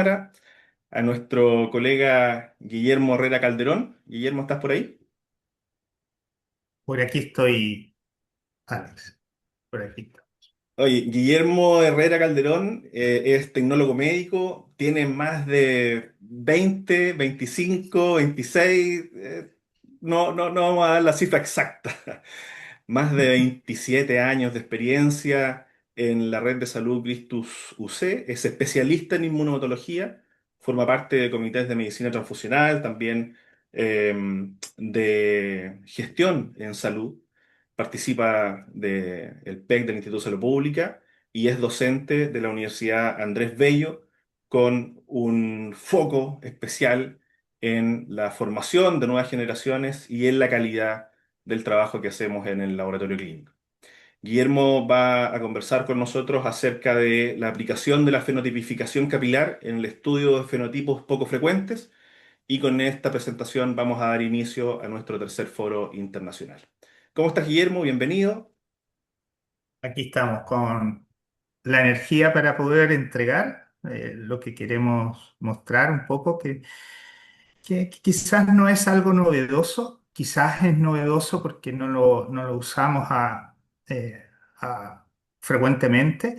a nuestro colega Guillermo Herrera Calderón. Guillermo, ¿estás por ahí? Por aquí estoy, Alex. Por aquí estoy. Oye, Guillermo Herrera Calderón es tecnólogo médico, tiene más de 20, 25, 26, no vamos a dar la cifra exacta, más de 27 años de experiencia en la red de salud Christus UC, es especialista en inmunomatología, forma parte de comités de medicina transfusional, también eh, de gestión en salud, participa del PEC del Instituto de Salud Pública y es docente de la Universidad Andrés Bello con un foco especial en la formación de nuevas generaciones y en la calidad del trabajo que hacemos en el laboratorio clínico. Guillermo va a conversar con nosotros acerca de la aplicación de la fenotipificación capilar en el estudio de fenotipos poco frecuentes y con esta presentación vamos a dar inicio a nuestro tercer foro internacional. ¿Cómo estás, Guillermo? Bienvenido. Aquí estamos con la energía para poder entregar lo que queremos mostrar un poco, que quizás no es algo novedoso, quizás es novedoso porque no lo usamos eh, a- frecuentemente.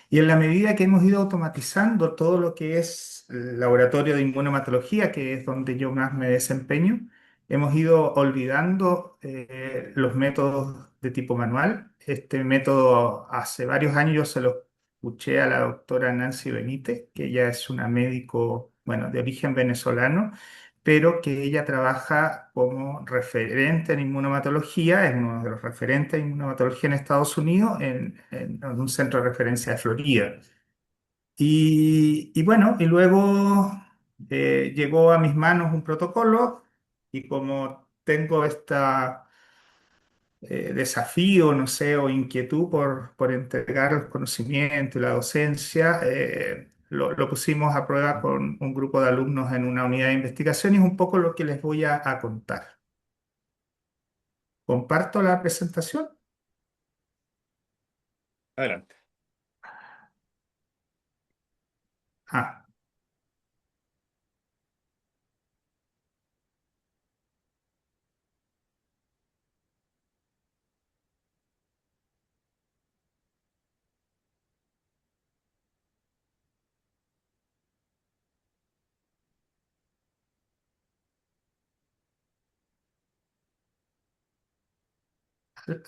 Y en la medida que hemos ido automatizando todo lo que es el laboratorio de inmunohematología, que es donde yo más me desempeño, hemos ido olvidando los métodos de tipo manual. Este método hace varios años yo se lo escuché a la doctora Nancy Benítez, que ella es una médico, bueno, de origen venezolano, pero que ella trabaja como referente en inmunomatología, es uno de los referentes en inmunomatología en Estados Unidos, en un centro de referencia de Florida. Y bueno, y luego llegó a mis manos un protocolo y como tengo esta desafío, no sé, o inquietud por entregar los conocimientos y la docencia, lo pusimos a prueba con un grupo de alumnos en una unidad de investigación y es un poco lo que les voy a contar. Comparto la presentación. Adelante. Ah,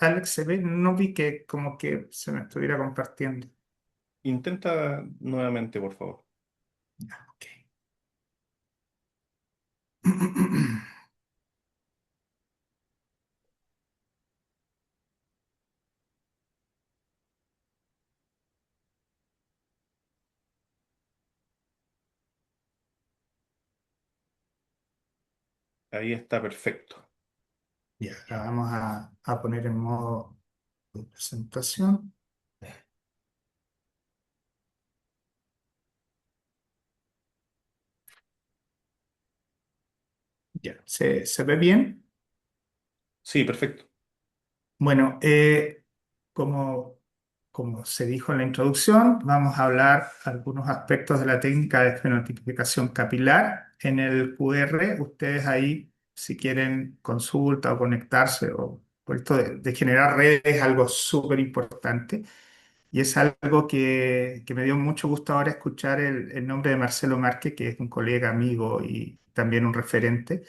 Alex, se ve, no vi que como que se me estuviera compartiendo. Intenta nuevamente, por favor. Ok. Ahí está perfecto. Ya, la vamos a poner en modo de presentación. Ya, ¿se ve bien? Sí, perfecto. Bueno, como, como se dijo en la introducción, vamos a hablar algunos aspectos de la técnica de fenotipificación capilar. En el QR, ustedes ahí, si quieren consulta o conectarse, o por esto de generar redes, es algo súper importante. Y es algo que me dio mucho gusto ahora escuchar el nombre de Marcelo Márquez, que es un colega, amigo y también un referente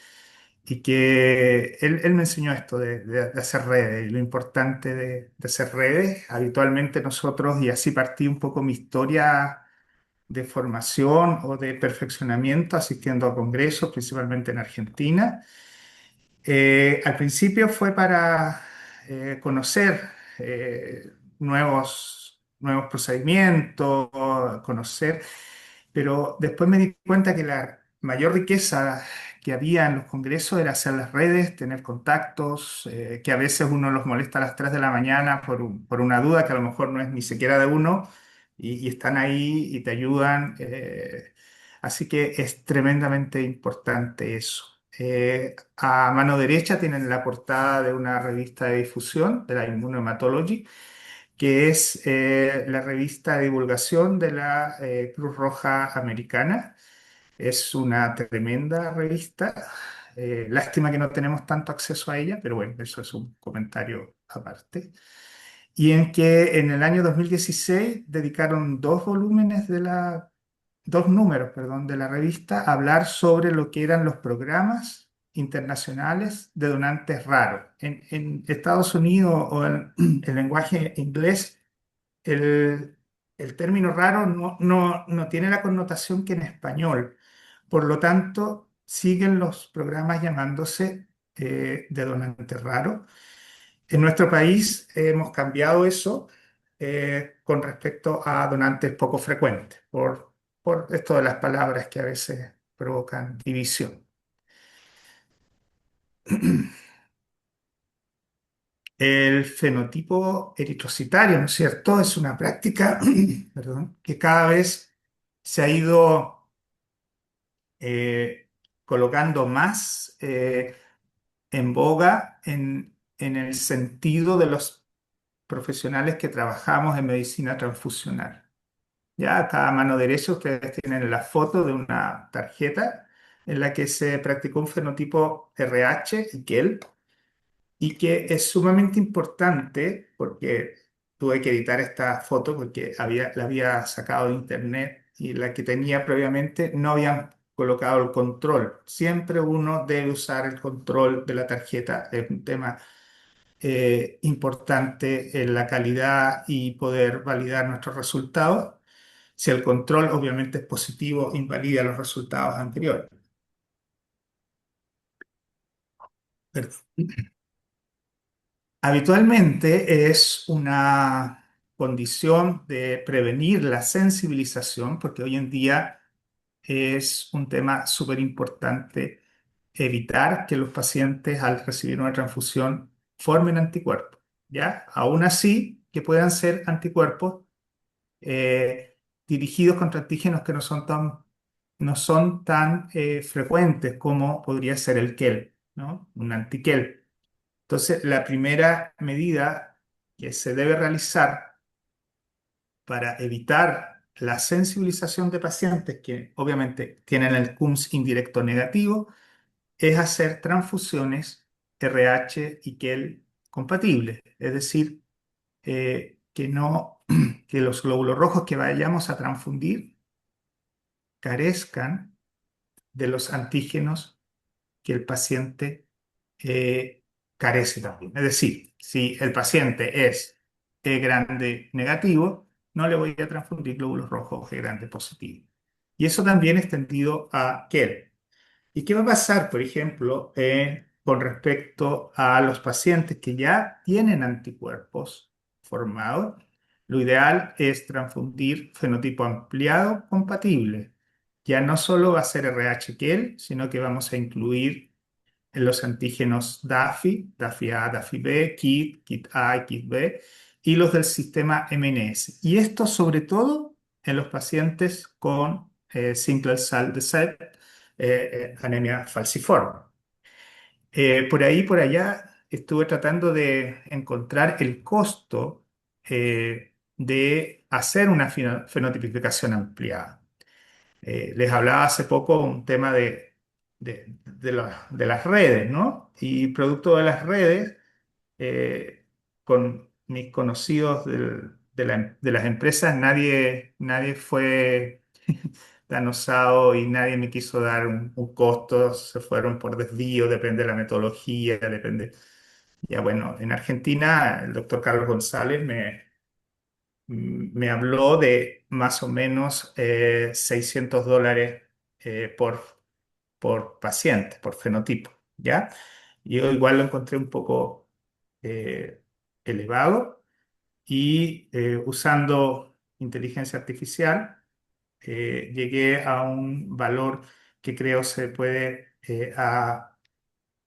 y que él me enseñó esto de hacer redes y lo importante de hacer redes. Habitualmente nosotros, y así partí un poco mi historia de formación o de perfeccionamiento asistiendo a congresos, principalmente en Argentina. Al principio fue para conocer nuevos procedimientos, conocer, pero después me di cuenta que la mayor riqueza que había en los congresos era hacer las redes, tener contactos, que a veces uno los molesta a las 3 de la mañana por una duda que a lo mejor no es ni siquiera de uno y están ahí y te ayudan. Así que es tremendamente importante eso. A mano derecha tienen la portada de una revista de difusión de la Immunohematology que es la revista de divulgación de la Cruz Roja Americana. Es una tremenda revista. Lástima que no tenemos tanto acceso a ella, pero bueno, eso es un comentario aparte. Y en que en el año 2016 dedicaron dos números, perdón, de la revista a hablar sobre lo que eran los programas internacionales de donantes raros. En Estados Unidos o en el lenguaje inglés, el, el término raro no tiene la connotación que en español. Por lo tanto, siguen los programas llamándose de donantes raros. En nuestro país hemos cambiado eso con respecto a donantes poco frecuentes, por esto de las palabras que a veces provocan división. El fenotipo eritrocitario, ¿no es cierto? Es una práctica, perdón, que cada vez se ha ido eh, colocando más en boga en el sentido de los profesionales que trabajamos en medicina transfusional. Ya acá a mano derecha ustedes tienen la foto de una tarjeta en la que se practicó un fenotipo RH y KELP y que es sumamente importante porque tuve que editar esta foto porque la había sacado de internet y la que tenía previamente no habían colocado el control. Siempre uno debe usar el control de la tarjeta. Es un tema importante en la calidad y poder validar nuestros resultados. Si el control obviamente es positivo, invalida los resultados anteriores. Perdón. Habitualmente es una condición de prevenir la sensibilización, porque hoy en día es un tema súper importante evitar que los pacientes al recibir una transfusión formen anticuerpos, ¿ya? Aún así, que puedan ser anticuerpos eh, dirigidos contra antígenos que no son tan frecuentes como podría ser el KEL, ¿no? Un anti-KEL. Entonces, la primera medida que se debe realizar para evitar la sensibilización de pacientes que obviamente tienen el CUMS indirecto negativo es hacer transfusiones RH y KEL compatibles, es decir, que no, que los glóbulos rojos que vayamos a transfundir carezcan de los antígenos que el paciente eh, carece también. Es decir, si el paciente es E grande negativo, no le voy a transfundir glóbulos rojos G grande positivo. Y eso también extendido a KEL. ¿Y qué va a pasar, por ejemplo, con respecto a los pacientes que ya tienen anticuerpos formados? Lo ideal es transfundir fenotipo ampliado compatible. Ya no solo va a ser RH-KEL, sino que vamos a incluir en los antígenos DAFI, DAFI-A, DAFI-B, KIT, KIT-A y KIT-B, y los del sistema MNS. Y esto sobre todo en los pacientes con sickle cell disease, anemia falciforme. Por ahí, por allá, estuve tratando de encontrar el costo de hacer una fenotipificación ampliada. Les hablaba hace poco un tema de las redes, ¿no? Y producto de las redes, con mis conocidos de las empresas, nadie fue tan osado y nadie me quiso dar un costo, se fueron por desvío, depende de la metodología, depende. Ya bueno, en Argentina, el doctor Carlos González me habló de más o menos $600 por paciente, por fenotipo, ¿ya? Yo igual lo encontré un poco eh, elevado y usando inteligencia artificial llegué a un valor que creo se puede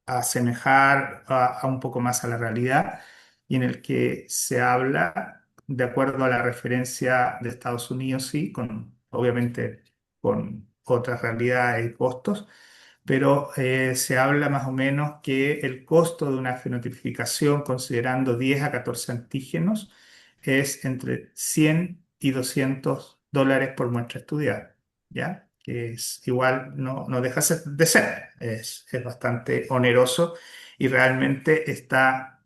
asemejar a un poco más a la realidad y en el que se habla de acuerdo a la referencia de Estados Unidos, sí, obviamente con otras realidades y costos, pero se habla más o menos que el costo de una fenotipificación considerando 10 a 14 antígenos es entre 100 y $200 por muestra estudiada, ¿ya? Que es igual, no deja de ser, es bastante oneroso y realmente está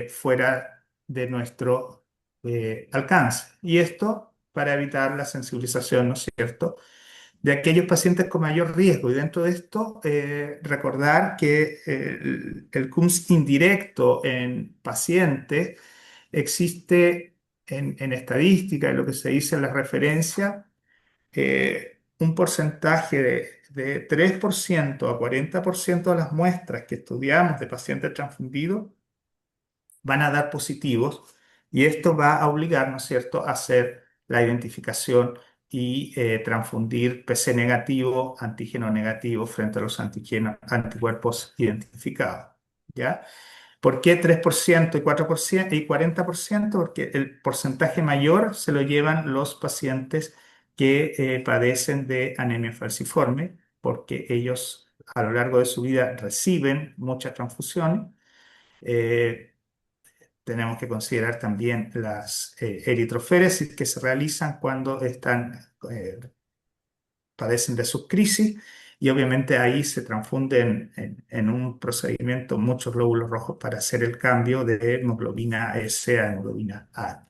fuera de nuestro alcance. Y esto para evitar la sensibilización, ¿no es cierto?, de aquellos pacientes con mayor riesgo. Y dentro de esto, recordar que el CUMS indirecto en pacientes existe en estadística, en lo que se dice en la referencia, un porcentaje de 3% a 40% de las muestras que estudiamos de pacientes transfundidos van a dar positivos y esto va a obligar, ¿no es cierto?, a hacer la identificación y transfundir PC negativo, antígeno negativo frente a los anticuerpos identificados. ¿Ya? ¿Por qué 3% y 4% y 40%? Porque el porcentaje mayor se lo llevan los pacientes que padecen de anemia falciforme, porque ellos a lo largo de su vida reciben muchas transfusiones. Eh, Tenemos que considerar también las eritroféresis que se realizan cuando padecen de sus crisis y obviamente ahí se transfunden en un procedimiento muchos glóbulos rojos para hacer el cambio de hemoglobina S a hemoglobina A.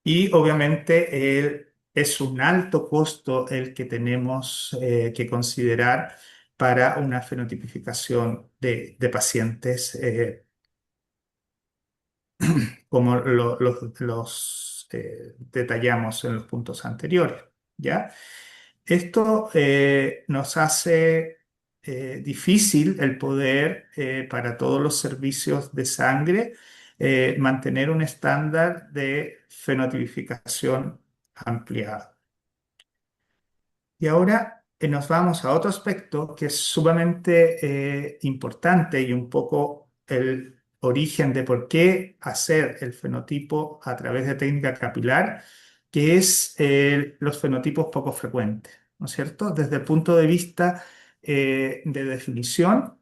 Y obviamente es un alto costo el que tenemos que considerar para una fenotipificación de pacientes como los detallamos en los puntos anteriores, ¿ya? Esto nos hace difícil el poder, para todos los servicios de sangre, mantener un estándar de fenotipificación ampliado. Y ahora nos vamos a otro aspecto que es sumamente importante y un poco el origen de por qué hacer el fenotipo a través de técnica capilar, que es los fenotipos poco frecuentes, ¿no es cierto? Desde el punto de vista de definición,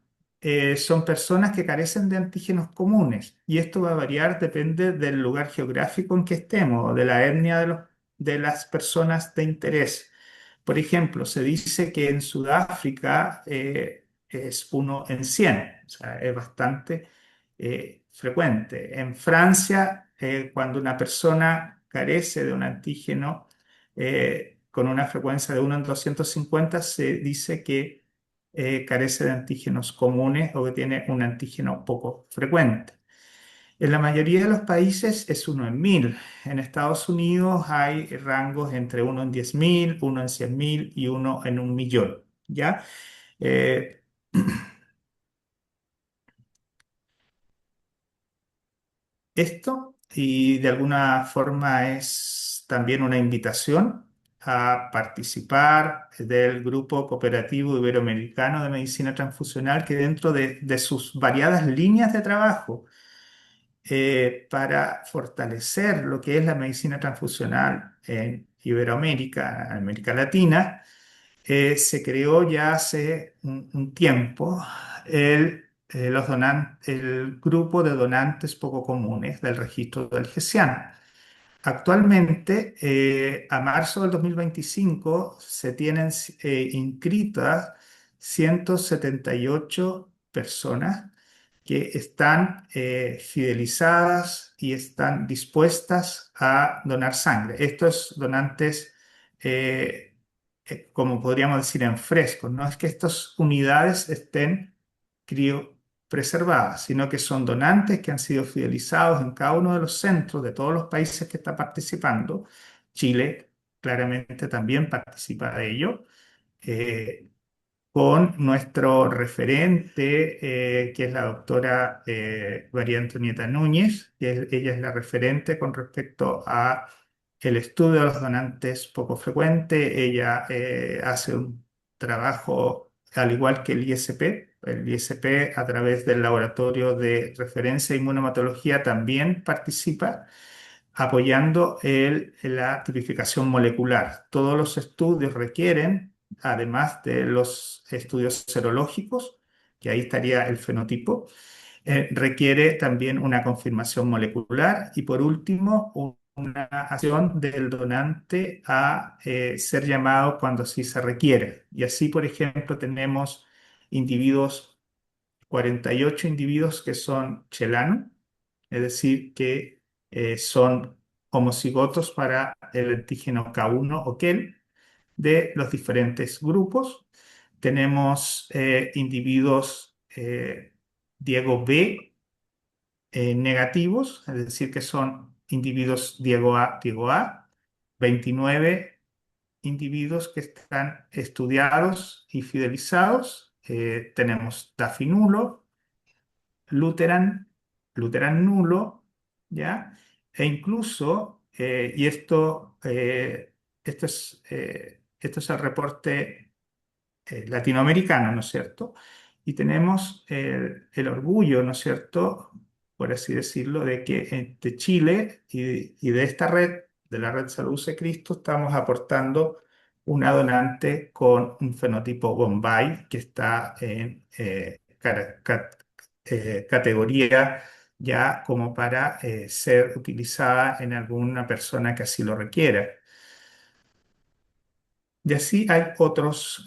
son personas que carecen de antígenos comunes y esto va a variar, depende del lugar geográfico en que estemos o de la etnia de las personas de interés. Por ejemplo, se dice que en Sudáfrica es 1 en 100, o sea, es bastante frecuente. En Francia, cuando una persona carece de un antígeno con una frecuencia de 1 en 250, se dice que carece de antígenos comunes o que tiene un antígeno poco frecuente. En la mayoría de los países es 1 en 1000. En Estados Unidos hay rangos entre 1 en 10.000, 1 en 100.000 y 1 en 1 millón. ¿Ya? Eh, Esto, y de alguna forma es también una invitación a participar del Grupo Cooperativo Iberoamericano de Medicina Transfusional, que dentro de sus variadas líneas de trabajo, para fortalecer lo que es la medicina transfusional en Iberoamérica, en América Latina, se creó ya hace un tiempo el grupo de donantes poco comunes del registro del GESIAN. Actualmente, a marzo del 2025, se tienen inscritas 178 personas que están fidelizadas y están dispuestas a donar sangre. Estos donantes, como podríamos decir, en fresco, no es que estas unidades estén criopreservadas, sino que son donantes que han sido fidelizados en cada uno de los centros de todos los países que está participando. Chile claramente también participa de ello. Eh, con nuestro referente, que es la doctora María Antonieta Núñez, ella es la referente con respecto a el estudio de los donantes poco frecuentes. Ella hace un trabajo al igual que el ISP a través del Laboratorio de Referencia e Inmunomatología también participa apoyando la tipificación molecular. Todos los estudios requieren, además de los estudios serológicos, que ahí estaría el fenotipo, requiere también una confirmación molecular y por último una acción del donante a ser llamado cuando así se requiere. Y así, por ejemplo, tenemos individuos, 48 individuos que son chelanos, es decir, que son homocigotos para el antígeno K1 o KEL de los diferentes grupos. Tenemos individuos Diego B negativos, es decir, que son individuos Diego A, 29 individuos que están estudiados y fidelizados. Tenemos DAFI nulo, Luteran, Luteran nulo, ¿ya? E incluso, esto es el reporte latinoamericano, ¿no es cierto? Y tenemos el orgullo, ¿no es cierto?, por así decirlo, de que de Chile y de esta red, de la red Salud Cristo, estamos aportando una donante con un fenotipo Bombay que está en categoría ya como para ser utilizada en alguna persona que así lo requiera. Y así hay otros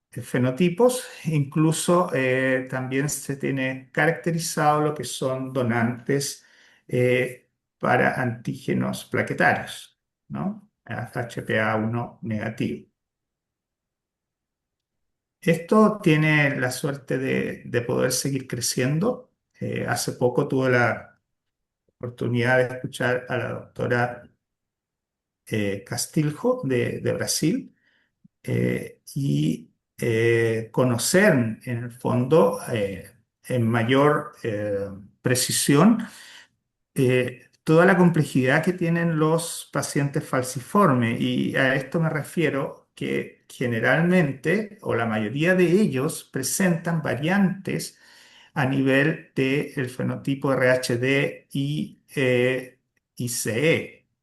fenotipos, incluso también se tiene caracterizado lo que son donantes para antígenos plaquetarios, ¿no? HPA1 negativo. Esto tiene la suerte de poder seguir creciendo. Hace poco tuve la oportunidad de escuchar a la doctora Castilho de Brasil y conocer en el fondo en mayor precisión toda la complejidad que tienen los pacientes falciformes. Y a esto me refiero que generalmente o la mayoría de ellos presentan variantes a nivel del fenotipo RHD y CE,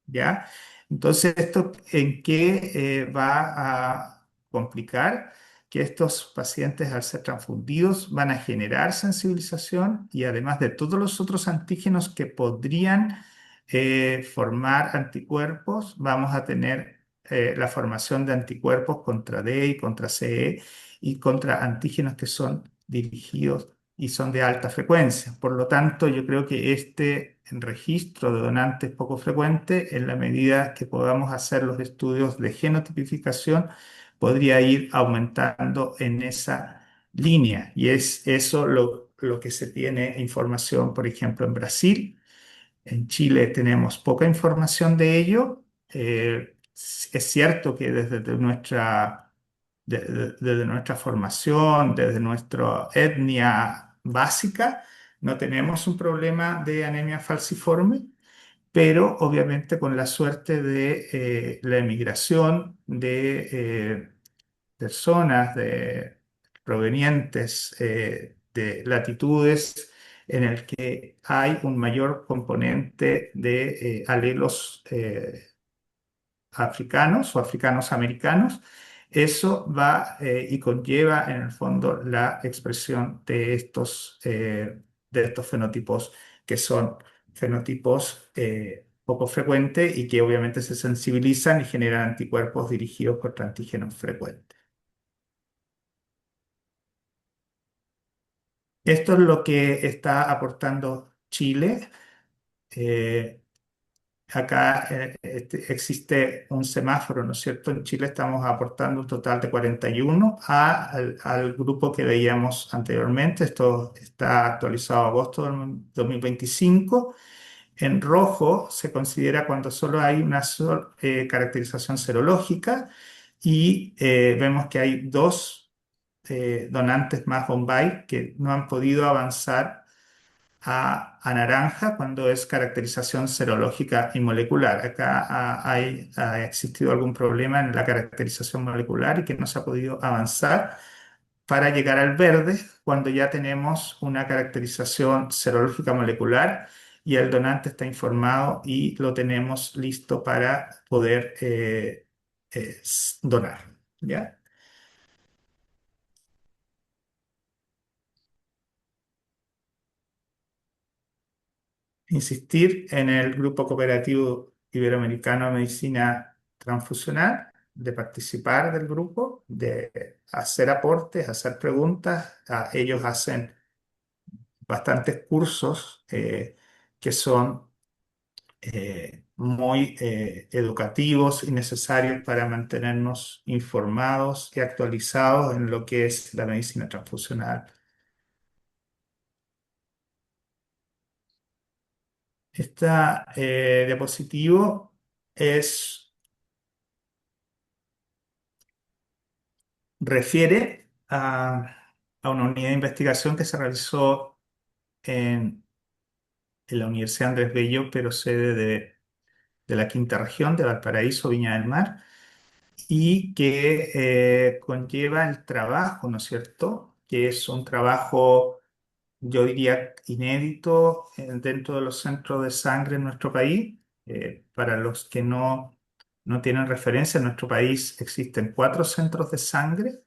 ¿ya? Entonces, ¿esto en qué va a complicar? Que estos pacientes al ser transfundidos van a generar sensibilización y además de todos los otros antígenos que podrían formar anticuerpos, vamos a tener la formación de anticuerpos contra D y contra CE y contra antígenos que son dirigidos y son de alta frecuencia. Por lo tanto, yo creo que este registro de donantes poco frecuente, en la medida que podamos hacer los estudios de genotipificación, podría ir aumentando en esa línea. Y es eso lo que se tiene información, por ejemplo, en Brasil. En Chile tenemos poca información de ello. Es cierto que desde nuestra formación, desde nuestra etnia básica, no tenemos un problema de anemia falciforme, pero obviamente con la suerte de la emigración de personas provenientes de latitudes en el que hay un mayor componente de alelos africanos o africanos americanos, eso va y conlleva en el fondo la expresión de estos fenotipos que son fenotipos poco frecuentes y que obviamente se sensibilizan y generan anticuerpos dirigidos contra antígenos frecuentes. Esto es lo que está aportando Chile. Eh, Acá existe un semáforo, ¿no es cierto? En Chile estamos aportando un total de 41 al grupo que veíamos anteriormente. Esto está actualizado a agosto del 2025. En rojo se considera cuando solo hay una caracterización serológica y vemos que hay dos donantes más Bombay que no han podido avanzar a naranja cuando es caracterización serológica y molecular. Acá ha existido algún problema en la caracterización molecular y que no se ha podido avanzar para llegar al verde cuando ya tenemos una caracterización serológica molecular y el donante está informado y lo tenemos listo para poder donar. ¿Ya? insistir en el Grupo Cooperativo Iberoamericano de Medicina Transfusional, de participar del grupo, de hacer aportes, hacer preguntas. Ellos hacen bastantes cursos que son muy educativos y necesarios para mantenernos informados y actualizados en lo que es la medicina transfusional. Esta diapositivo es, refiere a una unidad de investigación que se realizó en, en la Universidad Andrés Bello, pero sede de la quinta región de Valparaíso, Viña del Mar, y que conlleva el trabajo, ¿no es cierto? Que es un trabajo, yo diría, inédito dentro de los centros de sangre en nuestro país. Para los que no tienen referencia, en nuestro país existen 4 centros de sangre: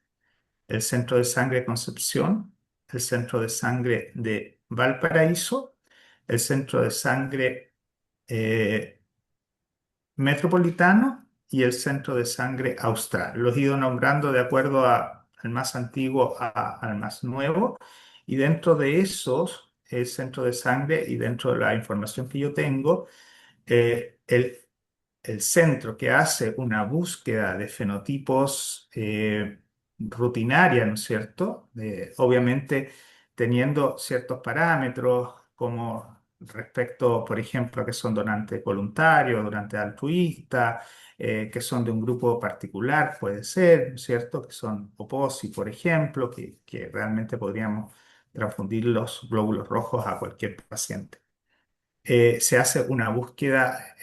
el Centro de Sangre de Concepción, el Centro de Sangre de Valparaíso, el Centro de Sangre eh, Metropolitano y el Centro de Sangre Austral. Los he ido nombrando de acuerdo al más antiguo al más nuevo, y dentro de esos, el centro de sangre y dentro de la información que yo tengo, el centro que hace una búsqueda de fenotipos rutinaria, ¿no es cierto? Obviamente teniendo ciertos parámetros como respecto, por ejemplo, a que son donantes voluntarios, donantes altruistas, que son de un grupo particular, puede ser, ¿no es cierto? Que son OPOSI, por ejemplo, que realmente podríamos transfundir los glóbulos rojos a cualquier paciente. Se hace una búsqueda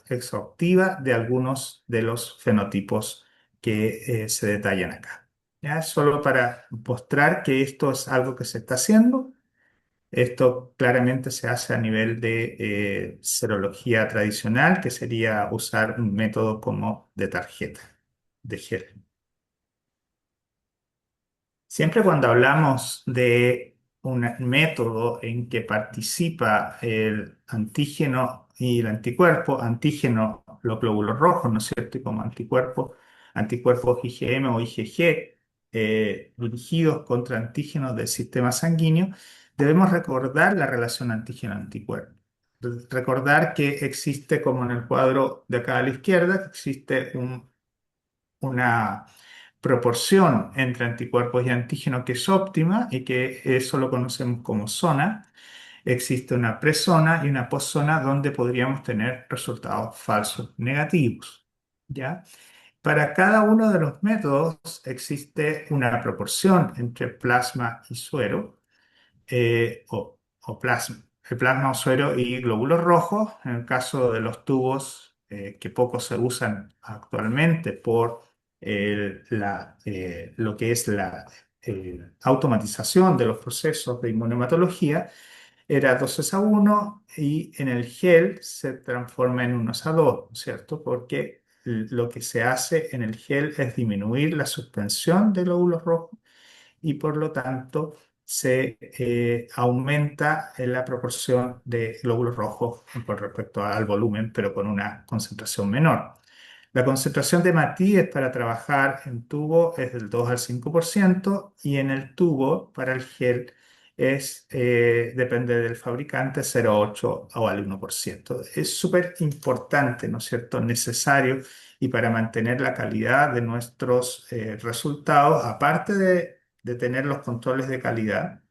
exhaustiva de algunos de los fenotipos que se detallan acá. ¿Ya? Solo para mostrar que esto es algo que se está haciendo. Esto claramente se hace a nivel de serología tradicional, que sería usar un método como de tarjeta, de gel. Siempre cuando hablamos de un método en que participa el antígeno y el anticuerpo, antígeno, los glóbulos rojos, ¿no es cierto? Y como anticuerpo, anticuerpos IgM o IgG, dirigidos contra antígenos del sistema sanguíneo, debemos recordar la relación antígeno-anticuerpo. Recordar que existe, como en el cuadro de acá a la izquierda, que existe una proporción entre anticuerpos y antígenos que es óptima y que eso lo conocemos como zona. Existe una prezona y una postzona donde podríamos tener resultados falsos negativos. ¿Ya? Para cada uno de los métodos existe una proporción entre plasma y suero, o plasma, el plasma o suero y glóbulos rojos. En el caso de los tubos, que poco se usan actualmente por lo que es la automatización de los procesos de inmunohematología, era 2:1, y en el gel se transforma en 1:2, ¿cierto? Porque lo que se hace en el gel es disminuir la suspensión de glóbulos rojos, y por lo tanto se aumenta en la proporción de glóbulos rojos con respecto al volumen, pero con una concentración menor. La concentración de Matías para trabajar en tubo es del 2 al 5%, y en el tubo para el gel depende del fabricante, 0,8 o al 1%. Es súper importante, ¿no es cierto?, necesario, y para mantener la calidad de nuestros resultados, aparte de tener los controles de calidad,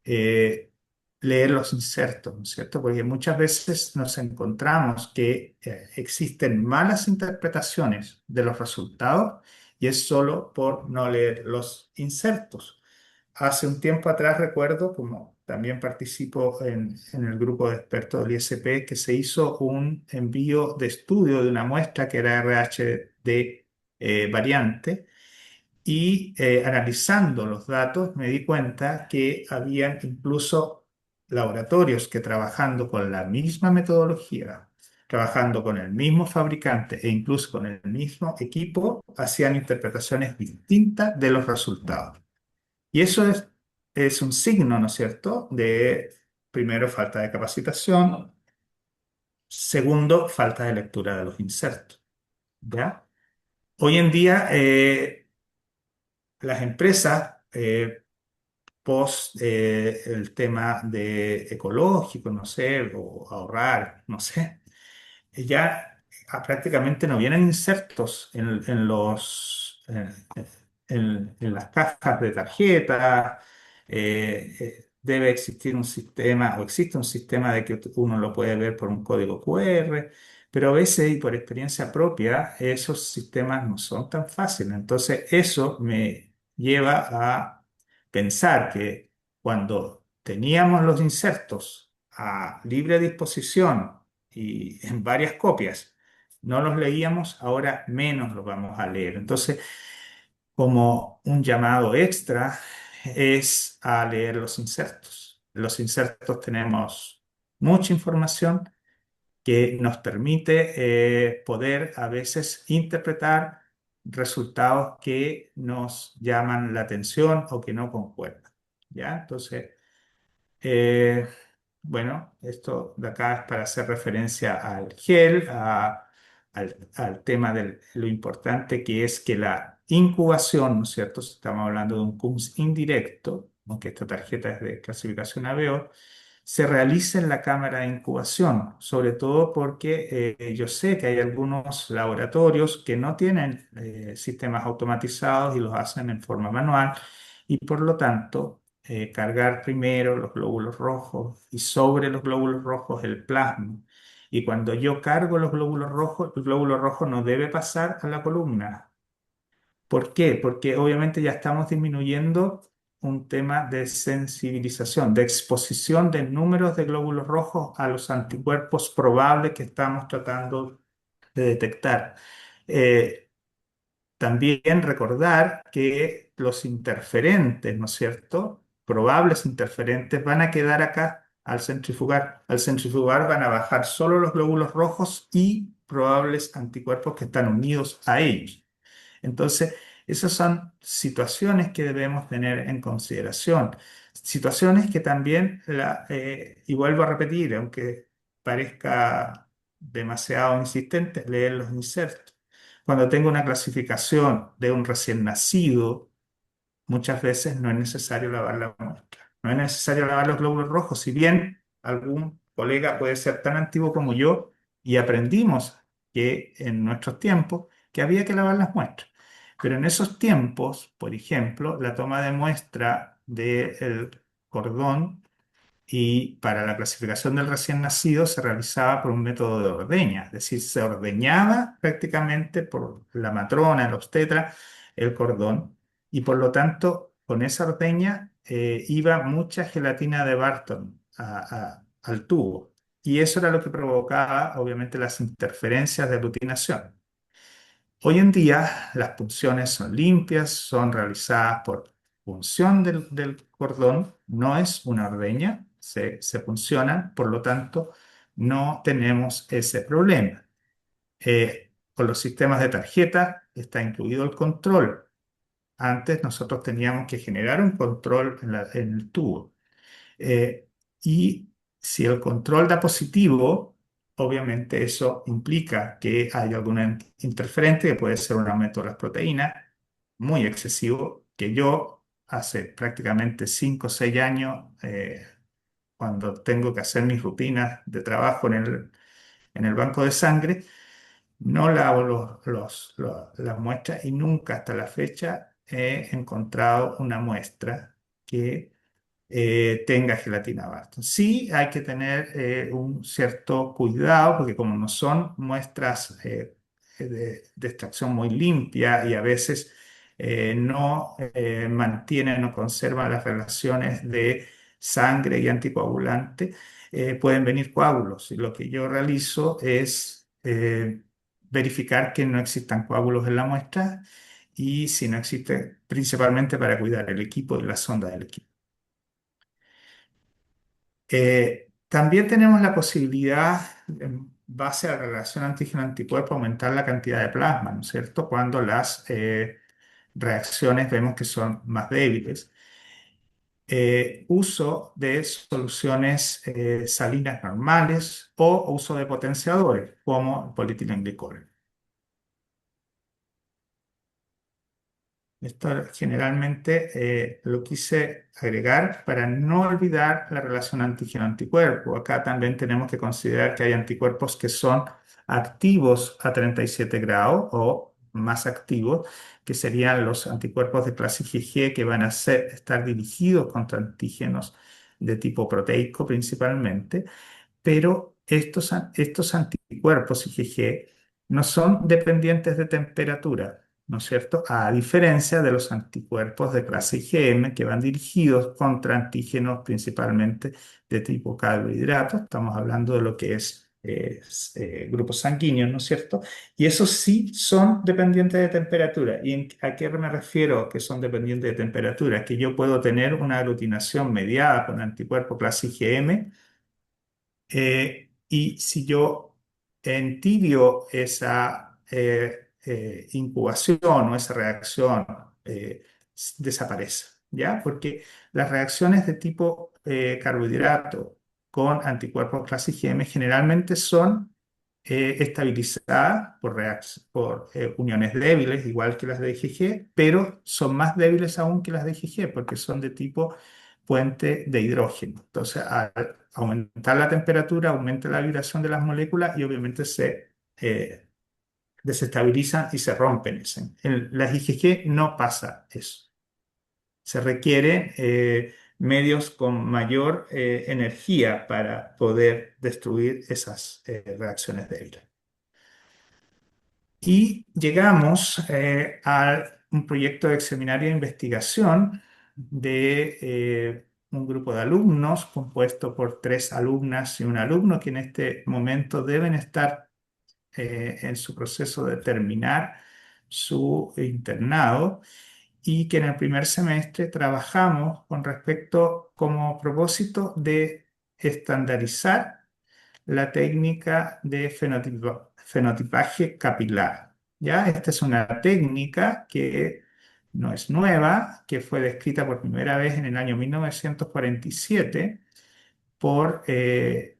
eh, leer los insertos, ¿no es cierto? Porque muchas veces nos encontramos que existen malas interpretaciones de los resultados, y es solo por no leer los insertos. Hace un tiempo atrás recuerdo, como también participo en el grupo de expertos del ISP, que se hizo un envío de estudio de una muestra que era RH de variante, y analizando los datos me di cuenta que habían incluso laboratorios que, trabajando con la misma metodología, trabajando con el mismo fabricante e incluso con el mismo equipo, hacían interpretaciones distintas de los resultados. Y eso es un signo, ¿no es cierto?, de primero, falta de capacitación. Segundo, falta de lectura de los insertos. ¿Ya? Hoy en día, las empresas, post el tema de ecológico, no sé, o ahorrar, no sé, ya prácticamente no vienen insertos en las cajas de tarjeta. Debe existir un sistema, o existe un sistema de que uno lo puede ver por un código QR, pero a veces, y por experiencia propia, esos sistemas no son tan fáciles. Entonces, eso me lleva a pensar que cuando teníamos los insertos a libre disposición, y en varias copias. No los leíamos, ahora menos los vamos a leer. Entonces, como un llamado extra es a leer los insertos. Los insertos tenemos mucha información que nos permite poder a veces interpretar resultados que nos llaman la atención o que no concuerdan. ¿Ya? Entonces, eh, bueno, esto de acá es para hacer referencia al gel, al tema de lo importante que es que la incubación, ¿no es cierto? Si estamos hablando de un CUMS indirecto, aunque esta tarjeta es de clasificación ABO, se realiza en la cámara de incubación, sobre todo porque yo sé que hay algunos laboratorios que no tienen sistemas automatizados y los hacen en forma manual y por lo tanto cargar primero los glóbulos rojos y sobre los glóbulos rojos el plasma. Y cuando yo cargo los glóbulos rojos, el glóbulo rojo no debe pasar a la columna. ¿Por qué? Porque obviamente ya estamos disminuyendo un tema de sensibilización, de exposición de números de glóbulos rojos a los anticuerpos probables que estamos tratando de detectar. Eh, También recordar que los interferentes, ¿no es cierto? Probables interferentes van a quedar acá al centrifugar. Al centrifugar van a bajar solo los glóbulos rojos y probables anticuerpos que están unidos a ellos. Entonces, esas son situaciones que debemos tener en consideración. Situaciones que también, y vuelvo a repetir, aunque parezca demasiado insistente, leer los insertos. Cuando tengo una clasificación de un recién nacido, muchas veces no es necesario lavar la muestra. No es necesario lavar los glóbulos rojos, si bien algún colega puede ser tan antiguo como yo y aprendimos que en nuestros tiempos que había que lavar las muestras. Pero en esos tiempos, por ejemplo, la toma de muestra del cordón y para la clasificación del recién nacido se realizaba por un método de ordeña, es decir, se ordeñaba prácticamente por la matrona, el obstetra, el cordón, y por lo tanto, con esa ordeña iba mucha gelatina de Barton al tubo, y eso era lo que provocaba, obviamente, las interferencias de aglutinación. Hoy en día las punciones son limpias, son realizadas por punción del cordón, no es una ordeña, se punciona, por lo tanto no tenemos ese problema. Con los sistemas de tarjeta está incluido el control. Antes nosotros teníamos que generar un control en el tubo. Eh, y si el control da positivo, obviamente eso implica que hay alguna interferente, que puede ser un aumento de las proteínas muy excesivo, que yo hace prácticamente 5 o 6 años, cuando tengo que hacer mis rutinas de trabajo en el banco de sangre, no lavo las muestras y nunca hasta la fecha he encontrado una muestra que tenga gelatina Barton. Sí hay que tener un cierto cuidado porque como no son muestras de extracción muy limpia y a veces no mantienen o conservan las relaciones de sangre y anticoagulante, pueden venir coágulos. Y lo que yo realizo es verificar que no existan coágulos en la muestra y si no existe, principalmente para cuidar el equipo y la sonda del equipo. También tenemos la posibilidad, en base a la relación antígeno-anticuerpo, aumentar la cantidad de plasma, ¿no es cierto? Cuando las reacciones vemos que son más débiles. uso de soluciones salinas normales o uso de potenciadores como el polietilenglicol. Esto generalmente lo quise agregar para no olvidar la relación antígeno-anticuerpo. Acá también tenemos que considerar que hay anticuerpos que son activos a 37 grados o más activos, que serían los anticuerpos de clase IgG que van a estar dirigidos contra antígenos de tipo proteico principalmente, pero estos anticuerpos IgG no son dependientes de temperatura, ¿no es cierto? A diferencia de los anticuerpos de clase IgM que van dirigidos contra antígenos principalmente de tipo carbohidrato, estamos hablando de lo que es grupos sanguíneos, ¿no es cierto? Y esos sí son dependientes de temperatura. ¿Y a qué me refiero que son dependientes de temperatura? Que yo puedo tener una aglutinación mediada con anticuerpo clase IgM, y si yo entibio esa incubación o esa reacción, desaparece, ¿ya? Porque las reacciones de tipo carbohidrato con anticuerpos clase IgM generalmente son estabilizadas por uniones débiles, igual que las de IgG, pero son más débiles aún que las de IgG porque son de tipo puente de hidrógeno. Entonces, al aumentar la temperatura, aumenta la vibración de las moléculas y obviamente se desestabilizan y se rompen. En las IgG no pasa eso. Se requieren medios con mayor energía para poder destruir esas reacciones débiles. Y llegamos a un proyecto de seminario de investigación de un grupo de alumnos compuesto por 3 alumnas y un alumno que en este momento deben estar en su proceso de terminar su internado y que en el primer semestre trabajamos con respecto como propósito de estandarizar la técnica de fenotipaje capilar. ¿Ya? Esta es una técnica que no es nueva, que fue descrita por primera vez en el año 1947 por el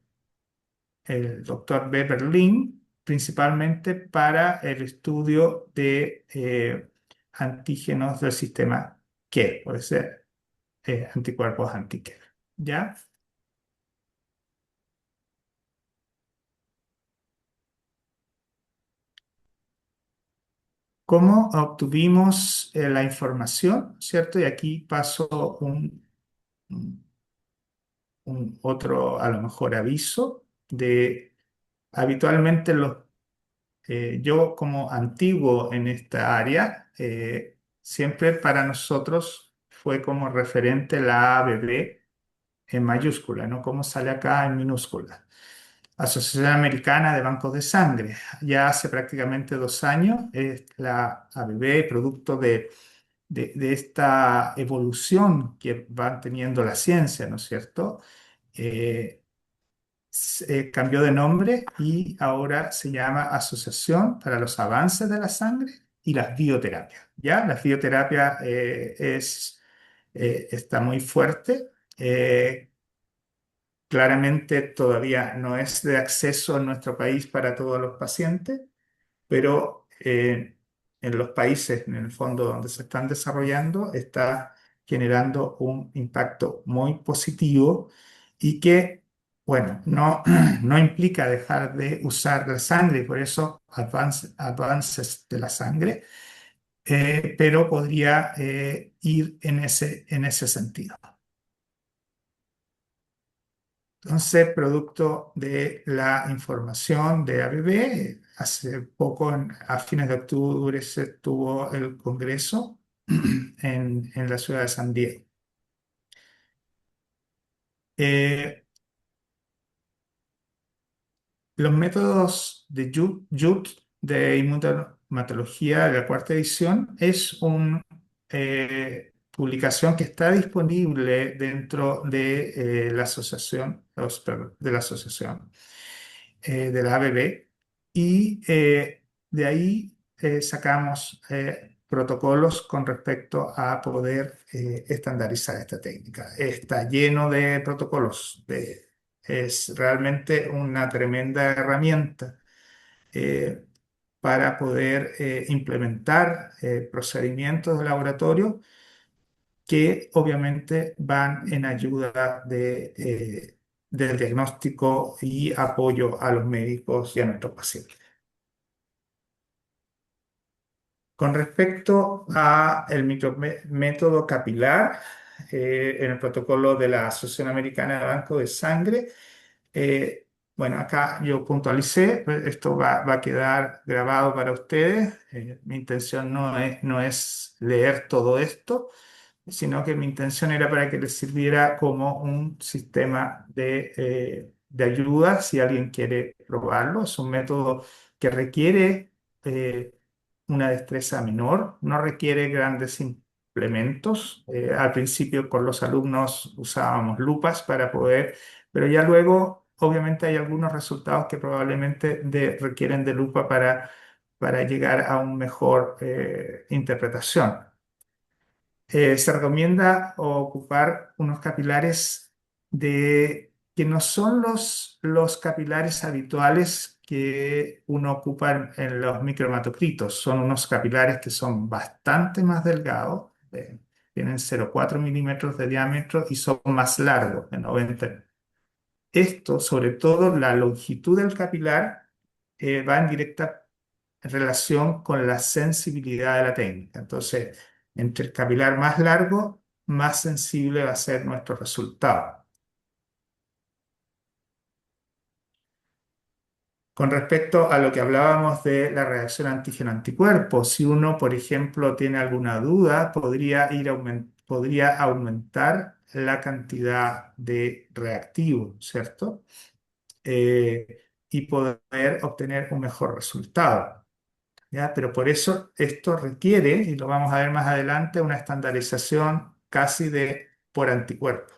doctor Beverlin, principalmente para el estudio de antígenos del sistema K, puede ser anticuerpos anti-K. ¿Ya? ¿Cómo obtuvimos la información? ¿Cierto? Y aquí paso un- un otro, a lo mejor, aviso de habitualmente yo como antiguo en esta área, siempre para nosotros fue como referente la ABB en mayúscula, no como sale acá en minúscula. Asociación Americana de Bancos de Sangre. Ya hace prácticamente 2 años, la ABB, producto de esta evolución que van teniendo la ciencia, ¿no es cierto? Eh, Cambió de nombre y ahora se llama Asociación para los Avances de la Sangre y las Bioterapias. ¿Ya? La bioterapia está muy fuerte. Claramente todavía no es de acceso en nuestro país para todos los pacientes, pero en los países, en el fondo donde se están desarrollando, está generando un impacto muy positivo y que, bueno, no, no implica dejar de usar la sangre, por eso avances de la sangre, pero podría ir en ese sentido. Entonces, producto de la información de ABB, hace poco, a fines de octubre, se tuvo el congreso en la ciudad de San Diego. Eh, los métodos de JUT de inmunohematología de la cuarta edición es una publicación que está disponible dentro de la asociación, perdón, de la asociación. De la ABB y de ahí sacamos protocolos con respecto a poder estandarizar esta técnica. Está lleno de protocolos. Es realmente una tremenda herramienta eh, para poder implementar procedimientos de laboratorio que obviamente van en ayuda del diagnóstico y apoyo a los médicos y a nuestros pacientes. Con respecto a el método capilar, en el protocolo de la Asociación Americana de Banco de Sangre, eh, bueno, acá yo puntualicé, pues, esto va a quedar grabado para ustedes. Mi intención no es leer todo esto, sino que mi intención era para que les sirviera como un sistema de ayuda si alguien quiere probarlo. Es un método que requiere eh, una destreza menor, no requiere grandes implementos. Al principio con los alumnos usábamos lupas para poder, pero ya luego obviamente hay algunos resultados que probablemente requieren de lupa para llegar a una mejor interpretación. Se recomienda ocupar unos capilares que no son los capilares habituales que uno ocupa en los micromatocritos. Son unos capilares que son bastante más delgados, tienen 0,4 milímetros de diámetro y son más largos, de 90. Esto, sobre todo la longitud del capilar, va en directa relación con la sensibilidad de la técnica. Entonces, entre el capilar más largo, más sensible va a ser nuestro resultado. Con respecto a lo que hablábamos de la reacción antígeno-anticuerpo, si uno, por ejemplo, tiene alguna duda, podría aumentar la cantidad de reactivo, ¿cierto? Y poder obtener un mejor resultado. ¿Ya? Pero por eso esto requiere, y lo vamos a ver más adelante, una estandarización casi de por anticuerpo.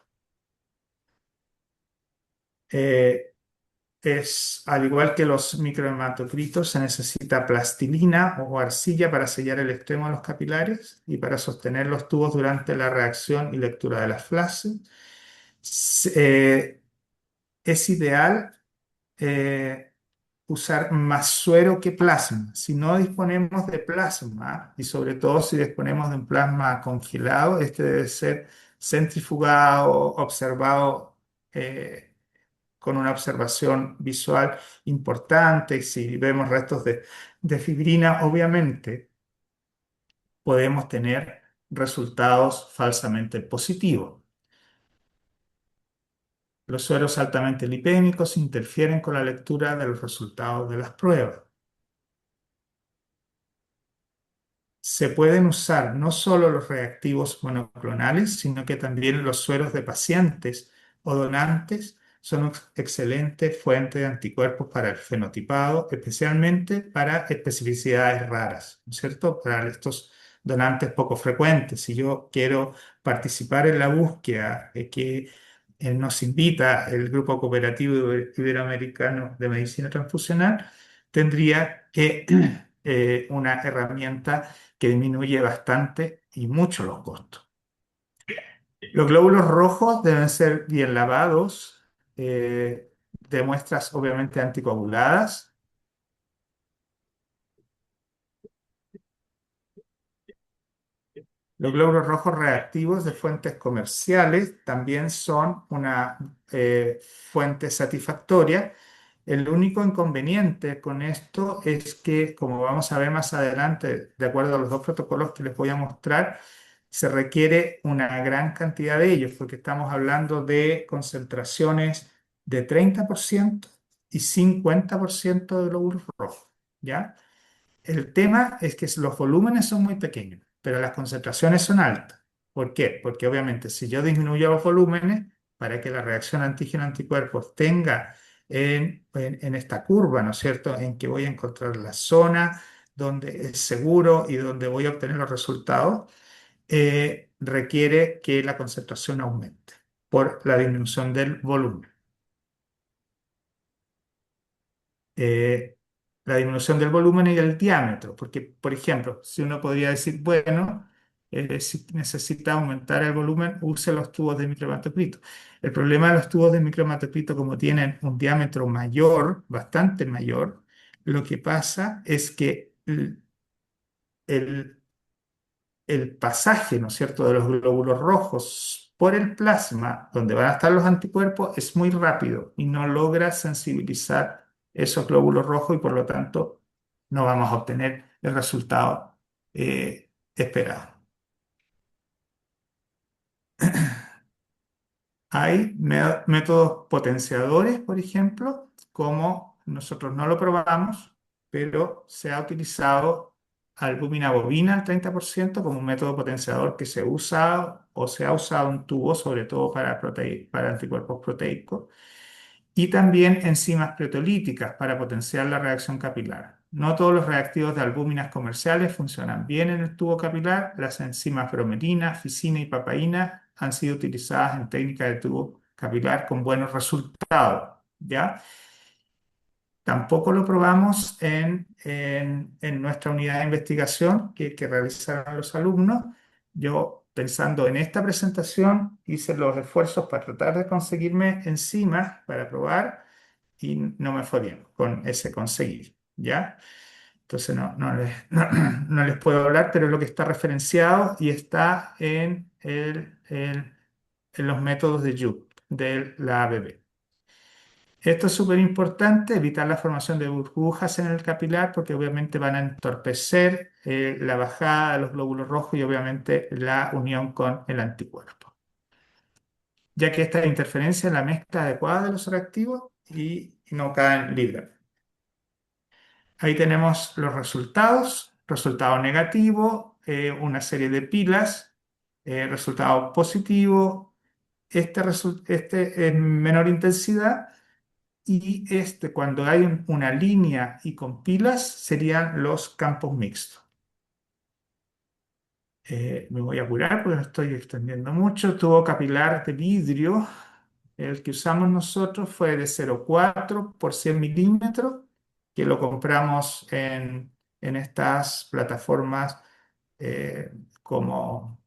Eh, al igual que los microhematocritos, se necesita plastilina o arcilla para sellar el extremo de los capilares y para sostener los tubos durante la reacción y lectura de las flashes. Es ideal eh, usar más suero que plasma. Si no disponemos de plasma, y sobre todo si disponemos de un plasma congelado, este debe ser centrifugado, observado con una observación visual importante. Y si vemos restos de fibrina, obviamente podemos tener resultados falsamente positivos. Los sueros altamente lipémicos interfieren con la lectura de los resultados de las pruebas. Se pueden usar no solo los reactivos monoclonales, sino que también los sueros de pacientes o donantes son excelentes fuentes de anticuerpos para el fenotipado, especialmente para especificidades raras, ¿no es cierto? Para estos donantes poco frecuentes. Si yo quiero participar en la búsqueda que nos invita el Grupo Cooperativo Iberoamericano de Medicina Transfusional, tendría que una herramienta que disminuye bastante y mucho los costos. Los glóbulos rojos deben ser bien lavados, de muestras obviamente anticoaguladas. Los glóbulos rojos reactivos de fuentes comerciales también son una fuente satisfactoria. El único inconveniente con esto es que, como vamos a ver más adelante, de acuerdo a los dos protocolos que les voy a mostrar, se requiere una gran cantidad de ellos, porque estamos hablando de concentraciones de 30% y 50% de glóbulos rojos, ¿ya? El tema es que los volúmenes son muy pequeños, pero las concentraciones son altas. ¿Por qué? Porque obviamente si yo disminuyo los volúmenes para que la reacción antígeno-anticuerpos tenga en esta curva, ¿no es cierto?, en que voy a encontrar la zona donde es seguro y donde voy a obtener los resultados, requiere que la concentración aumente por la disminución del volumen. Eh, la disminución del volumen y el diámetro, porque, por ejemplo, si uno podría decir, bueno, si necesita aumentar el volumen, use los tubos de micromatocrito. El problema de los tubos de micromatocrito, como tienen un diámetro mayor, bastante mayor, lo que pasa es que el- el pasaje, ¿no es cierto?, de los glóbulos rojos por el plasma, donde van a estar los anticuerpos, es muy rápido y no logra sensibilizar esos glóbulos rojos y por lo tanto no vamos a obtener el resultado esperado. Hay métodos potenciadores, por ejemplo, como nosotros no lo probamos, pero se ha utilizado albúmina bovina al 30% como un método potenciador que se usa o se ha usado en tubos, sobre todo para anticuerpos proteicos y también enzimas proteolíticas para potenciar la reacción capilar. No todos los reactivos de albúminas comerciales funcionan bien en el tubo capilar. Las enzimas bromelina, fisina y papaína han sido utilizadas en técnicas de tubo capilar con buenos resultados, ¿ya? Tampoco lo probamos en nuestra unidad de investigación que realizaron los alumnos. Yo, pensando en esta presentación, hice los esfuerzos para tratar de conseguirme enzimas para probar y no me fue bien con ese conseguir, ¿ya? Entonces no les puedo hablar, pero es lo que está referenciado y está en los métodos de Jup, de la ABB. Esto es súper importante, evitar la formación de burbujas en el capilar porque obviamente van a entorpecer la bajada de los glóbulos rojos y obviamente la unión con el anticuerpo, ya que esta interferencia es la mezcla adecuada de los reactivos y no caen libres. Ahí tenemos los resultados, resultado negativo, una serie de pilas, resultado positivo, este es menor intensidad y este cuando hay una línea y con pilas serían los campos mixtos. Me voy a apurar porque me estoy extendiendo mucho. Tubo capilar de vidrio, el que usamos nosotros fue de 0,4 por 100 milímetros, que lo compramos en estas plataformas como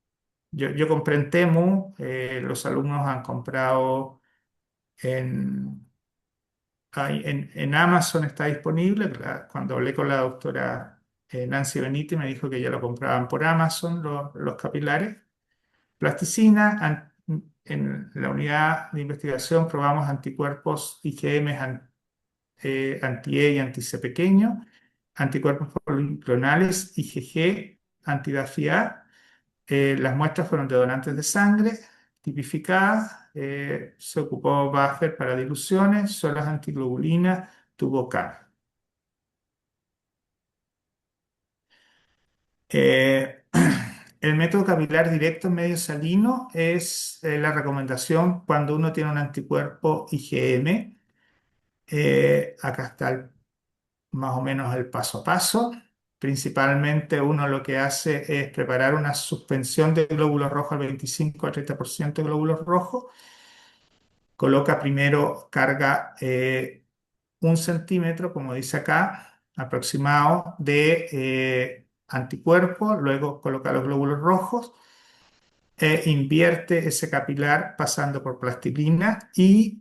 yo compré en Temu, los alumnos han comprado en, en Amazon está disponible. Cuando hablé con la doctora Nancy Benítez me dijo que ya lo compraban por Amazon los capilares. Plasticina, en la unidad de investigación probamos anticuerpos IgM anti-E y anti-C pequeño, anticuerpos policlonales IgG, anti-DAFI-A. Las muestras fueron de donantes de sangre tipificadas. Se ocupó buffer para diluciones, solas antiglobulinas, tubo CAR. Eh, el método capilar directo en medio salino es la recomendación cuando uno tiene un anticuerpo IgM. Acá está más o menos el paso a paso. Principalmente uno lo que hace es preparar una suspensión de glóbulos rojos al 25 al 30% de glóbulos rojos. Coloca primero, carga 1 centímetro, como dice acá, aproximado de anticuerpo, luego coloca los glóbulos rojos invierte ese capilar pasando por plastilina y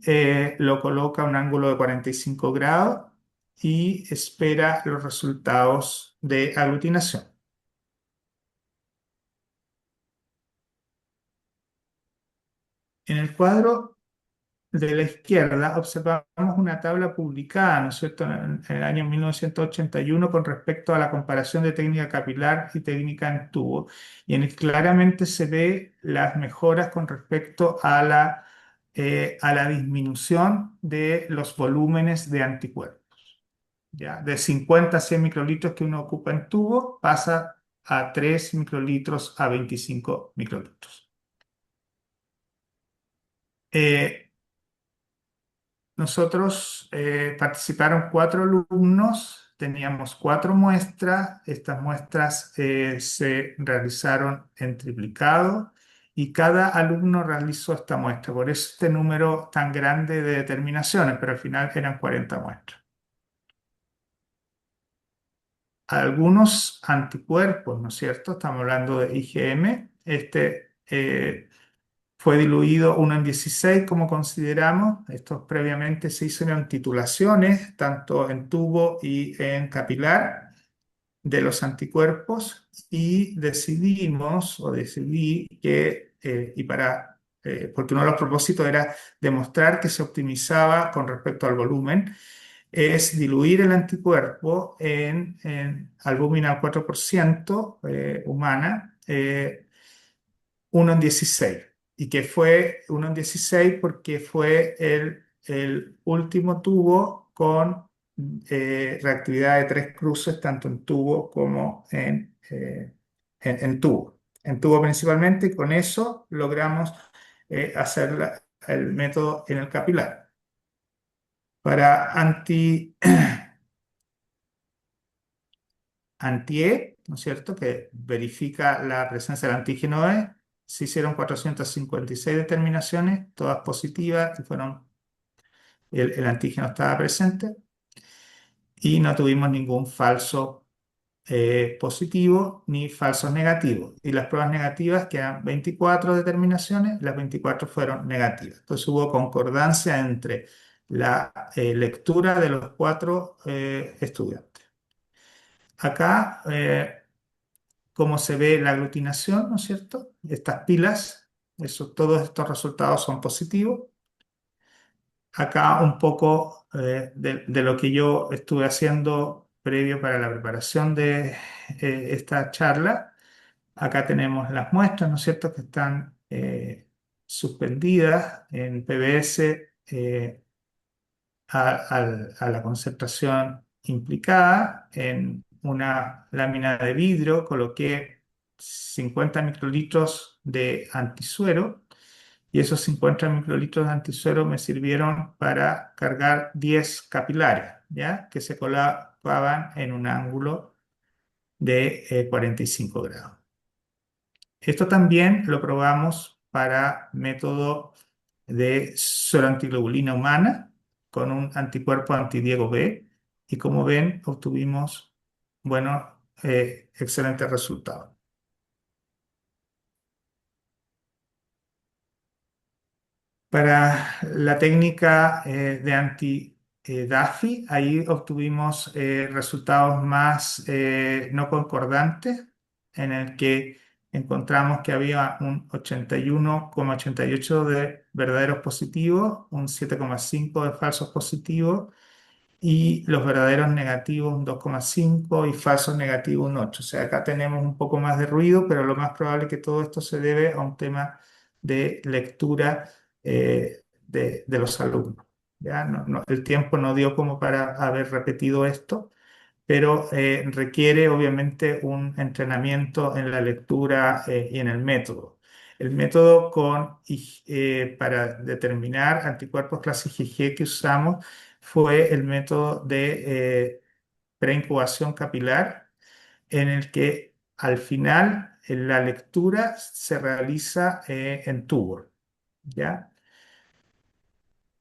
lo coloca a un ángulo de 45 grados y espera los resultados de aglutinación. En el cuadro de la izquierda observamos una tabla publicada, ¿no es cierto?, en el año 1981 con respecto a la comparación de técnica capilar y técnica en tubo, y en el que claramente se ve las mejoras con respecto a la disminución de los volúmenes de anticuerpos. ¿Ya? De 50 a 100 microlitros que uno ocupa en tubo pasa a 3 microlitros a 25 microlitros. Eh, Nosotros participaron 4 alumnos, teníamos 4 muestras. Estas muestras se realizaron en triplicado y cada alumno realizó esta muestra. Por eso este número tan grande de determinaciones, pero al final eran 40 muestras. algunos anticuerpos, ¿no es cierto? Estamos hablando de IgM. Fue diluido 1 en 16, como consideramos. Estos previamente se hicieron titulaciones, tanto en tubo y en capilar, de los anticuerpos y decidimos, o decidí que, porque uno de los propósitos era demostrar que se optimizaba con respecto al volumen, es diluir el anticuerpo en albúmina al 4% humana, 1 en 16. Y que fue 1 en 16 porque fue el último tubo con reactividad de 3 cruces, tanto en tubo como en tubo. En tubo principalmente, y con eso logramos hacer el método en el capilar. Para anti-E, ¿no es cierto?, que verifica la presencia del antígeno E, se hicieron 456 determinaciones, todas positivas, el antígeno estaba presente y no tuvimos ningún falso positivo ni falsos negativos. Y las pruebas negativas, que eran 24 determinaciones, las 24 fueron negativas. Entonces hubo concordancia entre la lectura de los 4 estudiantes. Acá, cómo se ve la aglutinación, ¿no es cierto? Estas pilas, todos estos resultados son positivos. Acá un poco de lo que yo estuve haciendo previo para la preparación de esta charla. Acá tenemos las muestras, ¿no es cierto?, que están suspendidas en PBS a la concentración implicada. En una lámina de vidrio coloqué 50 microlitros de antisuero y esos 50 microlitros de antisuero me sirvieron para cargar 10 capilares, ¿ya? Que se colocaban en un ángulo de 45 grados. Esto también lo probamos para método de sueroantiglobulina humana con un anticuerpo antidiego B y como ven obtuvimos buenos, excelentes resultados. Para la técnica de anti-DAFI, ahí obtuvimos resultados más no concordantes, en el que encontramos que había un 81,88 de verdaderos positivos, un 7,5 de falsos positivos y los verdaderos negativos un 2,5 y falsos negativos un 8. O sea, acá tenemos un poco más de ruido, pero lo más probable es que todo esto se debe a un tema de lectura de los alumnos. ¿Ya? El tiempo no dio como para haber repetido esto, pero requiere obviamente un entrenamiento en la lectura y en el método. El método para determinar anticuerpos clase IgG que usamos fue el método de preincubación capilar, en el que al final la lectura se realiza en tubo, ¿ya?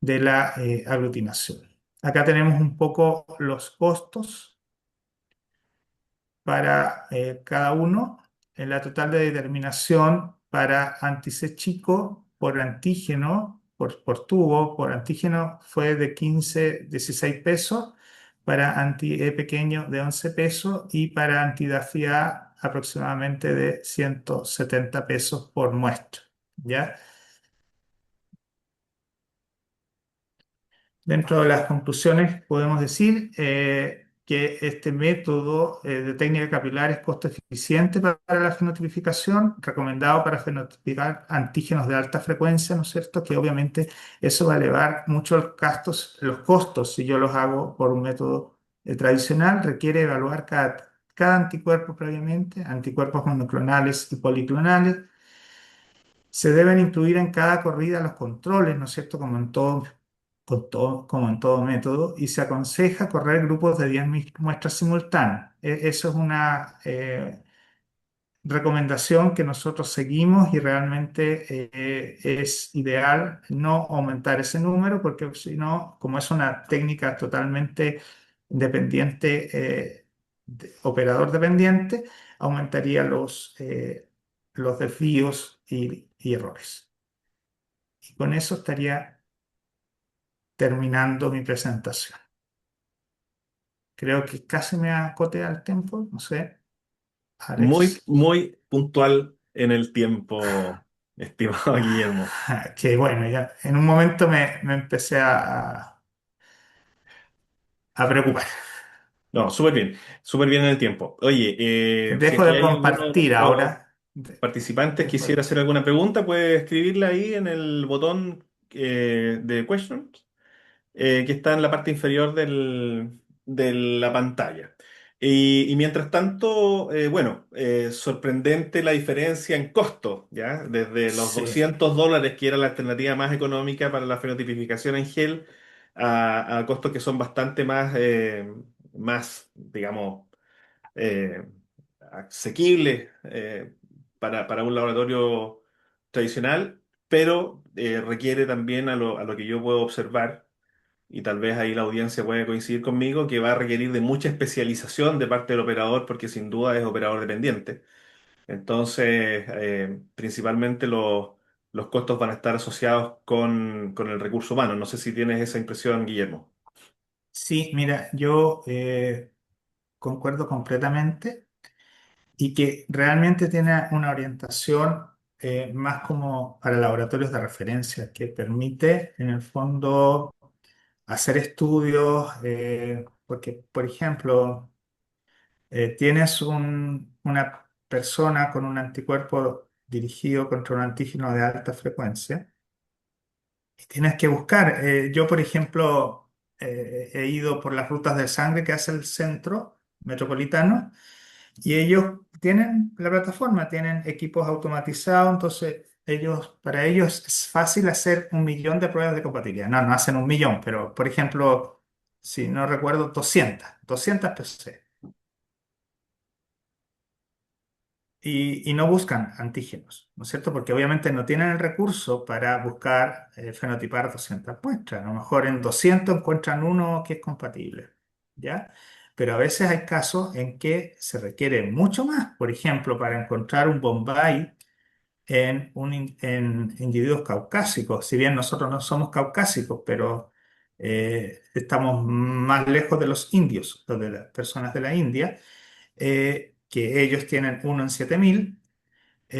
De la aglutinación. Acá tenemos un poco los costos para cada uno. En la total de determinación para anti-C chico por antígeno, por tubo, por antígeno fue de 16 pesos, para anti-E pequeño de 11 pesos y para anti-DAFIA aproximadamente de 170 pesos por muestra. ¿Ya? Dentro de las conclusiones podemos decir que este método de técnica capilar es costo eficiente para la fenotipificación, recomendado para fenotipicar antígenos de alta frecuencia, ¿no es cierto? Que obviamente eso va a elevar mucho los costos si yo los hago por un método tradicional. Requiere evaluar cada anticuerpo previamente, anticuerpos monoclonales y policlonales. Se deben incluir en cada corrida los controles, ¿no es cierto? Como en todo método, y se aconseja correr grupos de 10 muestras simultáneas. Eso es una recomendación que nosotros seguimos y realmente es ideal no aumentar ese número porque si no, como es una técnica totalmente dependiente operador dependiente, aumentaría los desvíos y errores. Y con eso estaría terminando mi presentación. Creo que casi me acoté al tiempo, no sé, Muy, Alex. muy puntual en el tiempo, estimado Guillermo. Que bueno, ya en un momento me empecé a preocupar. No, súper bien en el tiempo. Oye, si es Dejo que de hay alguno de compartir nuestros ahora. participantes Dejo quisiera de- hacer alguna pregunta, puede escribirla ahí en el botón de questions que está en la parte inferior de la pantalla. Y mientras tanto, bueno, sorprendente la diferencia en costo, ¿ya? Desde los Sí. $200, que era la alternativa más económica para la fenotipificación en gel, a costos que son bastante más, digamos, eh, asequibles para un laboratorio tradicional, pero requiere también a lo que yo puedo observar y tal vez ahí la audiencia puede coincidir conmigo, que va a requerir de mucha especialización de parte del operador, porque sin duda es operador dependiente. Entonces, principalmente los costos van a estar asociados con el recurso humano. No sé si tienes esa impresión, Guillermo. Sí, mira, yo concuerdo completamente y que realmente tiene una orientación más como para laboratorios de referencia, que permite en el fondo hacer estudios, porque, por ejemplo, tienes una persona con un anticuerpo dirigido contra un antígeno de alta frecuencia y tienes que buscar. Yo, por ejemplo, he ido por las rutas de sangre que hace el centro metropolitano y ellos tienen la plataforma, tienen equipos automatizados, entonces para ellos es fácil hacer 1 millón de pruebas de compatibilidad. No, no hacen 1 millón, pero por ejemplo, si no recuerdo, 200 PC. Y no buscan antígenos, ¿no es cierto? Porque obviamente no tienen el recurso para buscar, fenotipar 200 muestras. A lo mejor en 200 encuentran uno que es compatible, ¿ya? Pero a veces hay casos en que se requiere mucho más. Por ejemplo, para encontrar un Bombay en individuos caucásicos. Si bien nosotros no somos caucásicos, pero estamos más lejos de los indios, o de las personas de la India, que ellos tienen 1 en 7.000.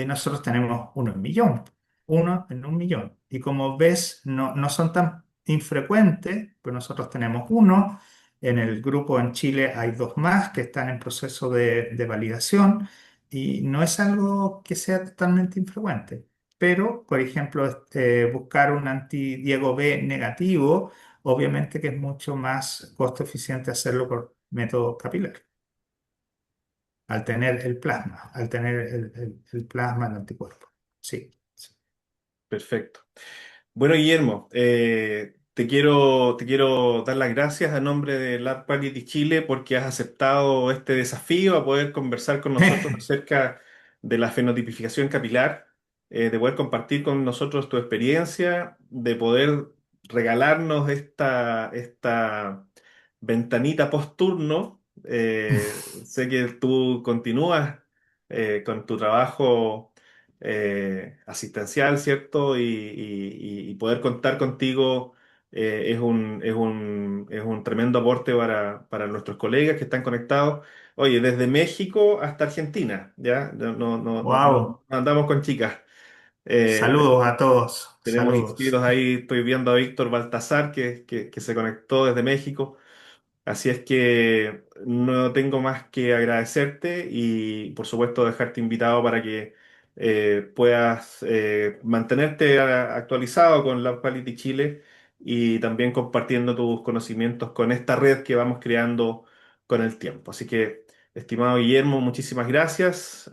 Nosotros tenemos 1 en 1 millón, 1 en 1 millón. Y como ves, no son tan infrecuentes, pues nosotros tenemos uno. En el grupo en Chile hay dos más que están en proceso de validación y no es algo que sea totalmente infrecuente. Pero, por ejemplo, buscar un anti-Diego B negativo, obviamente que es mucho más costo eficiente hacerlo por método capilar al tener el plasma, al tener el plasma, el anticuerpo. Sí, sí. Perfecto. Bueno, Guillermo, te quiero dar las gracias a nombre de Lab Quality Chile porque has aceptado este desafío a poder conversar con nosotros acerca de la fenotipificación capilar, de poder compartir con nosotros tu experiencia, de poder regalarnos esta ventanita post turno. Sé que tú continúas con tu trabajo asistencial, ¿cierto? Y poder contar contigo es un tremendo aporte para nuestros colegas que están conectados. Oye, desde México hasta Argentina, ¿ya? No Wow. andamos con chicas. Saludos a todos. Tenemos inscritos Saludos. ahí, estoy viendo a Víctor Baltazar, que se conectó desde México. Así es que no tengo más que agradecerte y por supuesto dejarte invitado para que puedas mantenerte actualizado con Lab Quality Chile y también compartiendo tus conocimientos con esta red que vamos creando con el tiempo. Así que, estimado Guillermo, muchísimas gracias.